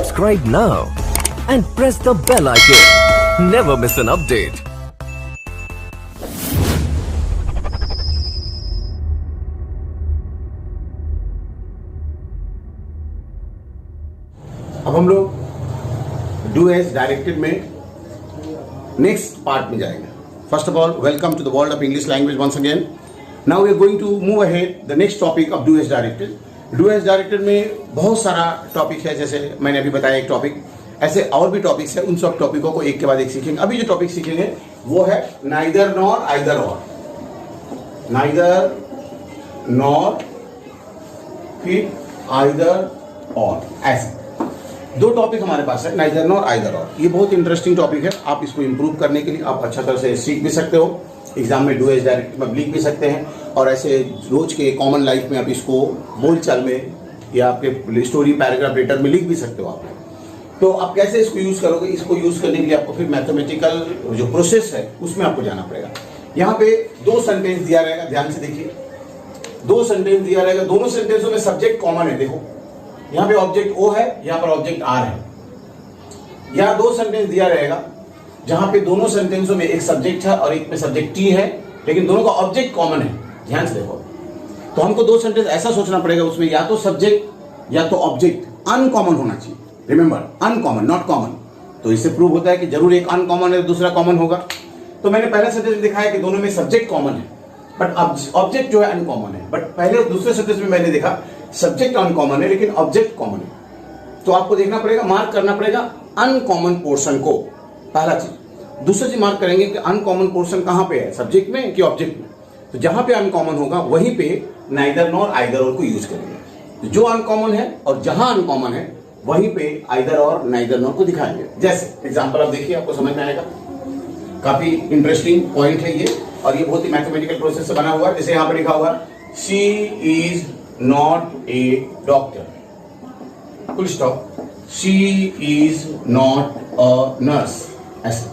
Subscribe now and press the bell icon. Never miss an update. अब हम लोग do as directed में next part में जाएंगे. First of all, welcome to the world of English language once again. Now we are going to move ahead the next topic of do as directed. Do as directed में बहुत सारा topic है, जैसे मैंने अभी बताया एक टॉपिक, ऐसे और भी टॉपिक्स है. उन सब टॉपिकों को एक के बाद एक सीखेंगे. अभी जो टॉपिक सीखेंगे वो है नाइदर नॉर आइदर और. नाइदर नॉर फिर आइदर और, ऐसे दो टॉपिक हमारे पास है, नाइदर नॉर आइदर और. ये बहुत इंटरेस्टिंग टॉपिक है. आप इसको इंप्रूव करने के लिए आप अच्छा तरह से सीख भी सकते हो. एग्जाम में डू एज डायरेक्ट में लिख भी सकते हैं, और ऐसे रोज के कॉमन लाइफ में आप इसको बोलचाल में या आपके स्टोरी पैराग्राफ लेटर में लिख भी सकते हो आप. तो आप कैसे इसको यूज करोगे? इसको यूज करने के लिए आपको फिर मैथमेटिकल जो प्रोसेस है उसमें आपको जाना पड़ेगा. यहाँ पे दो सेंटेंस दिया रहेगा, ध्यान से देखिए. दो सेंटेंस दिया रहेगा, दोनों सेंटेंसों में सब्जेक्ट कॉमन है. देखो यहाँ पे ऑब्जेक्ट ओ है, यहाँ पर ऑब्जेक्ट आर है. यहाँ दो सेंटेंस दिया रहेगा जहां पे दोनों सेंटेंसों में एक सब्जेक्ट है और एक में सब्जेक्ट टी है, लेकिन दोनों का ऑब्जेक्ट कॉमन है. ध्यान से देखो. तो हमको दो सेंटेंस ऐसा सोचना पड़ेगा, उसमें या तो सब्जेक्ट या तो ऑब्जेक्ट अनकॉमन होना चाहिए. Remember, uncommon not common. तो इससे प्रूव होता है कि जरूर एक अनकॉमन है, दूसरा कॉमन होगा. तो मैंने पहला सेंटेंस में दिखाया कि दोनों में सब्जेक्ट कॉमन है बट ऑब्जेक्ट जो है अनकॉमन है. बट पहले दूसरे सेंटेंस में मैंने देखा सब्जेक्ट अनकॉमन है लेकिन ऑब्जेक्ट कॉमन है. तो आपको देखना पड़ेगा, मार्क करना पड़ेगा अनकॉमन पोर्शन को, पहला चीज. दूसरी चीज मार्क करेंगे कि अनकॉमन पोर्शन कहां पे है, सब्जेक्ट में कि ऑब्जेक्ट में. तो जहां पे अनकॉमन होगा वहीं पे नाइदर नॉर आइदर और को यूज करेंगे. तो जो अनकॉमन है और जहां अनकॉमन है वहीं पे आइदर और नाइदर नॉर को दिखाएंगे. जैसे एग्जांपल आप देखिए, आपको समझ में आएगा. काफी इंटरेस्टिंग पॉइंट है ये, और ये बहुत ही मैथमेटिकल प्रोसेस से बना हुआ है. जैसे यहां पर लिखा हुआ she is not a doctor, full stop. She is not a nurse. ऐसे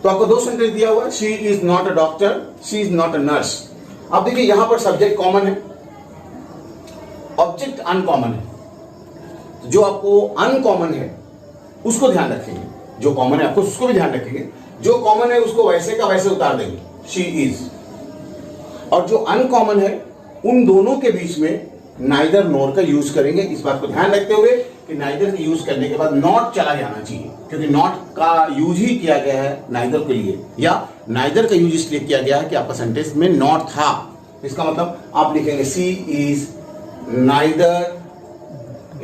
तो आपको दो सेंटेंस दिया हुआ है, she is not a doctor, she is not a nurse. अब देखिए यहां पर सब्जेक्ट कॉमन है, ऑब्जेक्ट अनकॉमन है. तो जो आपको अनकॉमन है उसको ध्यान रखेंगे, जो कॉमन है आपको उसको भी ध्यान रखेंगे. जो कॉमन है उसको वैसे का वैसे उतार देंगे, शी इज. और जो अनकॉमन है उन दोनों के बीच में नाइदर नॉर का यूज करेंगे. इस बात को ध्यान रखते हुए कि नाइदर का यूज करने के बाद नॉट चला जाना चाहिए, क्योंकि नॉट का यूज ही किया गया है नाइदर के लिए, या नाइदर का यूज इसलिए किया गया है कि आपका सेंटेंस में नॉट था. इसका मतलब आप लिखेंगे she is neither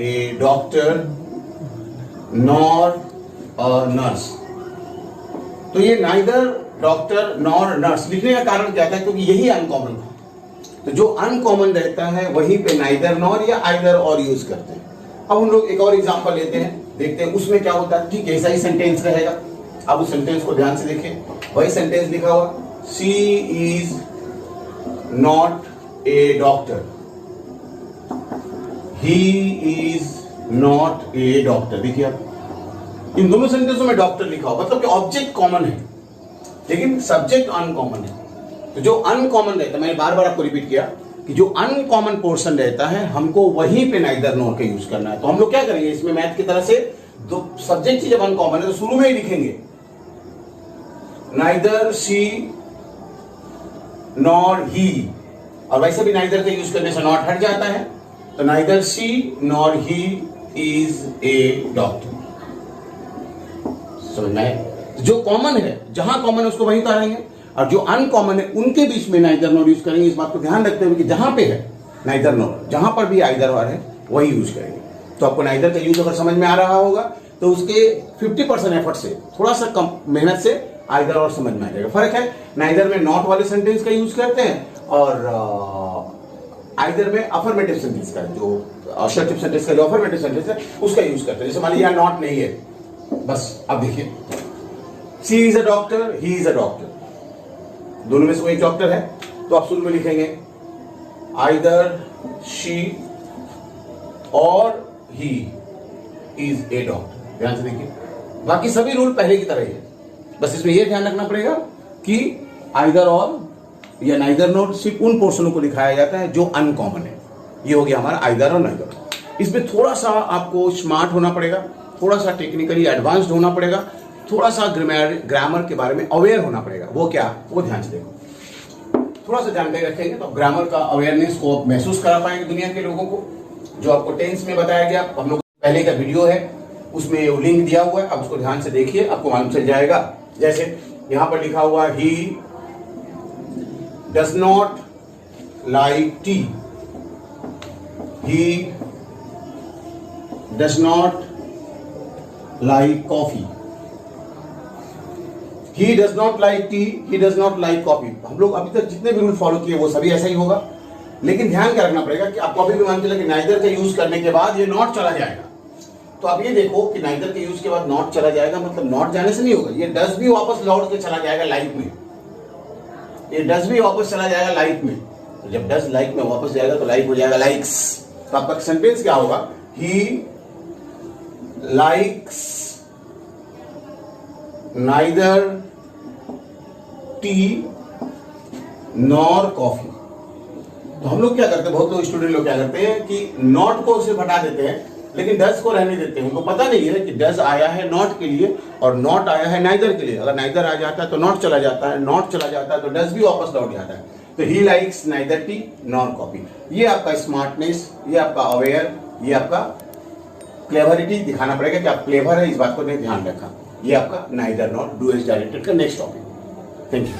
A doctor nor a nurse. तो ये नाइदर डॉक्टर नॉर नर्स लिखने का कारण क्या था? क्योंकि यही अनकॉमन था. तो जो अनकॉमन रहता है वहीं पे नाइदर नॉर या आइदर और यूज करते हैं. अब हम लोग एक और एग्जांपल लेते हैं, देखते हैं उसमें क्या होता है. ठीक ऐसा ही सेंटेंस रहेगा. अब उस सेंटेंस को ध्यान से देखें. वही सेंटेंस लिखा हुआ, she is not a doctor, he is not a doctor. देखिए आप, इन दोनों सेंटेंसों में डॉक्टर लिखा हुआ, मतलब कि ऑब्जेक्ट कॉमन है लेकिन सब्जेक्ट अनकॉमन है. तो जो अनकॉमन रहता है, मैंने बार बार आपको रिपीट किया कि जो अनकॉमन पोर्शन रहता है हमको वहीं पे नाइदर नॉर का यूज करना है. तो हम लोग क्या करेंगे इसमें मैथ की तरह से, दो सब्जेक्ट ही जब अनकॉमन है तो शुरू में ही लिखेंगे नाइदर शी नॉर ही, और वैसे भी नाइदर का यूज करने से नॉट हट जाता है. तो neither she nor he is a doctor. समझ में आया? जो कॉमन है, जहां कॉमन है उसको वहीं उतारेंगे, और जो अनकॉमन है उनके बीच में नाइदर नॉर यूज करेंगे. इस बात को ध्यान रखते हुए कि जहां पे है नाइदर नॉर, जहां पर भी आइदर और है वही यूज करेंगे. तो आपको नाइदर का यूज अगर समझ में आ रहा होगा तो उसके 50% एफर्ट से, थोड़ा सा कम मेहनत से आइदर और समझ में आ जाएगा. फर्क है, नाइदर में नॉट वाले सेंटेंस का यूज करते हैं और आइदर में अफर्मेटिव सेंटेंस का, जो असर्टिव सेंटेंस का जो अफर्मेटिव सेंटेंस है उसका यूज करते हैं. जैसे मान लीजिए नॉट नहीं है, बस. अब देखिए, she is a doctor, he is a doctor, दोनों में से कोई एक डॉक्टर है. तो आप शुरू में लिखेंगे आइदर शी और ही इज ए डॉक्टर. ध्यान से देखिए, बाकी सभी रूल पहले की तरह ही है, बस इसमें यह ध्यान रखना पड़ेगा कि आइदर और या नाइदर नॉर सिर्फ उन पोर्शनों को दिखाया जाता है जो अनकॉमन है. ये हो गया हमारा आइदर और नाइदर. इसमें थोड़ा सा आपको स्मार्ट होना पड़ेगा, थोड़ा सा टेक्निकली एडवांस्ड होना पड़ेगा, थोड़ा सा ग्रामर के बारे में अवेयर होना पड़ेगा। वो क्या, वो ध्यान से देखो। थोड़ा सा जानकारी रखेंगे तो ग्रामर का अवेयरनेस को आप महसूस करा पाएंगे दुनिया के लोगों को। जो आपको टेंस में बताया गया, हम लोग पहले का वीडियो है, उसमें लिंक दिया हुआ है, आप उसको ध्यान से देखिए, आपको मालूम चल जाएगा। जैसे यहां पर लिखा हुआ he does not like T, he does not like coffee, he does not like T, he does not like coffee. हम लोग अभी तक जितने भी रूल फॉलो किए वो सभी ऐसा ही होगा, लेकिन ध्यान क्या रखना पड़ेगा कि आपको अभी भी मान चला कि नाइदर का यूज करने के बाद ये नॉट चला जाएगा। तो आप ये देखो कि नाइदर के यूज के बाद नॉट चला जाएगा, मतलब नॉट जाने से नहीं होगा, ये डज भी वापस लौट के चला जाएगा लाइक में, ये डज भी वापस चला जाएगा लाइक में। तो जब डज लाइक में वापस जाएगा तो लाइक हो जाएगा लाइक्स। तो आपका सेंटेंस क्या होगा, he likes neither T nor coffee. तो हम लोग क्या करते हैं, बहुत लोग स्टूडेंट लोग क्या करते हैं कि नॉट को सिर्फ हटा देते हैं, लेकिन डज को रहने देते हैं। उनको पता नहीं है कि डज आया है नॉट के लिए और नॉट आया है नाइदर के लिए। अगर नाइदर आ जाता है तो नॉट चला जाता है, नॉट चला जाता है तो डज भी वापस लौट जाता है। तो he likes neither T nor coffee. ये आपका स्मार्टनेस, ये आपका अवेयर, ये आपका क्लेवरिटी दिखाना पड़ेगा कि आप क्लेवर है, इस बात को नहीं ध्यान रखा। ये आपका neither not do as directed का नेक्स्ट टॉपिक। Thank you.